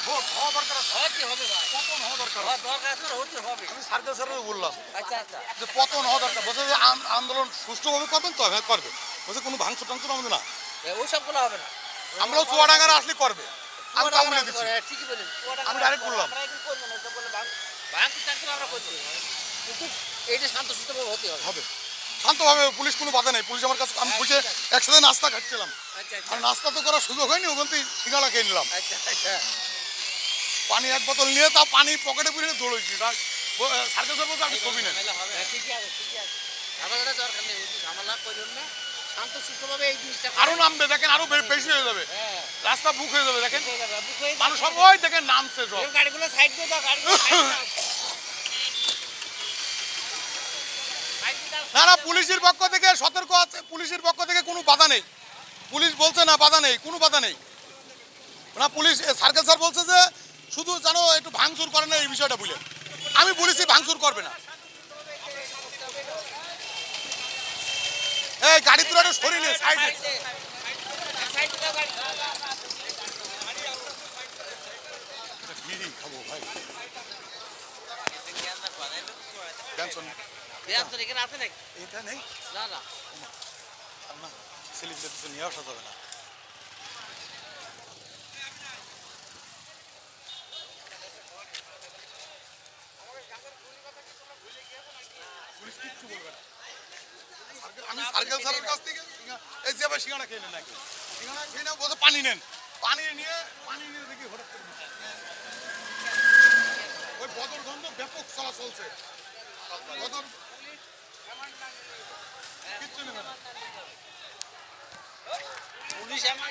Vote হওয়া দরকার আছে। হতে হবে ভাই, পতন হওয়া দরকার হওয়া আছে। দরকার আছে, হতে হবে। আমি সার্কেল স্যারেরও বললাম আচ্ছা আচ্ছা, যে পতন হওয়া দরকার। বলছে যে আন্দোলন সুষ্ঠুভাবে করবেন তো? হ্যাঁ করবে। বলছে কোনো ভাঙচুর টাংচুর আমাদের না, ওইসব গুলো হবে না। আমরাও চুয়াডাঙ্গার আসলে করবে। আমি তাও বলে দিচ্ছি। ঠিকই বলেন, আমি direct বললাম। আমরা এখন করবো না, ওইসব বলে ভাঙচুর টাংচুর আমরা করবো, কিন্তু এইটা শান্তশিষ্টভাবে হতে হবে। হবে শান্তভাবে, পুলিশ কোনো বাধা নেই। পুলিশ আমার কাছে, আমি পুলিশে একসাথে নাস্তা খাচ্ছিলাম, আচ্ছা আচ্ছা আর নাস্তা তো করার সুযোগ হয়নি, ওখান থেকে সিঙ্গাড়া খেয়ে নিলাম। আচ্ছা আচ্ছা, পানি এক বোতল নিয়ে তাও পানি পকেটে পুরে দৌড়েছি। সার্কেল স্যার বলছে আপনি ছবি নেন। ঝামেলা হবে, ঠিকই আছে ঠিকই আছে, ঝামেলাটা দরকার নেই, ওই ঝামেলা করুন না, শান্তশিষ্টভাবে এই জিনিসটা আরো নামবে দেখেন, আরো বেশি হয়ে যাবে, হ্যাঁ রাস্তা বুক হয়ে যাবে দেখেন। বুক হয়ে যাবে, বুক হয়ে যাবে। মানুষ সবাই দেখেন নামছে সব। এই গাড়িগুলো সাইড দিয়ে দাও, গাড়িগুলো সাইড দাও। না না, পুলিশের পক্ষ থেকে সতর্ক আছে, পুলিশের পক্ষ থেকে কোনো বাধা নেই। পুলিশ বলছে না বাধা নেই, কোনো বাধা নেই না। পুলিশ সার্কেল স্যার বলছে যে শুধু জানো একটু ভাঙচুর করে না, এই বিষয়টা বুঝে। আমি বলেছি ভাঙচুর করবে না। এই গাড়ি তুলে একটু সরিয়ে সাইডে। সাইড দাও গাড়ি। বিড়ি খাবো ভাই, টেনশন দেয়ান তো এখানে আছে নাকি? এটা নেই না না, না, সেলিব্রিটি তো নিয়ে আসা যাবে না। পুলিশ কিচ্ছু বলবে না। আমি সার্কেল স্যারের কাছ থেকে এই যে ভাই সিঙ্গাড়া খেয়ে নেন নাকি, সিঙ্গাড়া খেয়ে নেন, বলছে পানি নেন, পানি নিয়ে দেখি হঠাৎ করে ওই বদরগন্ধ ব্যাপক চলা চলছে। বদর কিচ্ছু নেবে না। পুলিশ আমার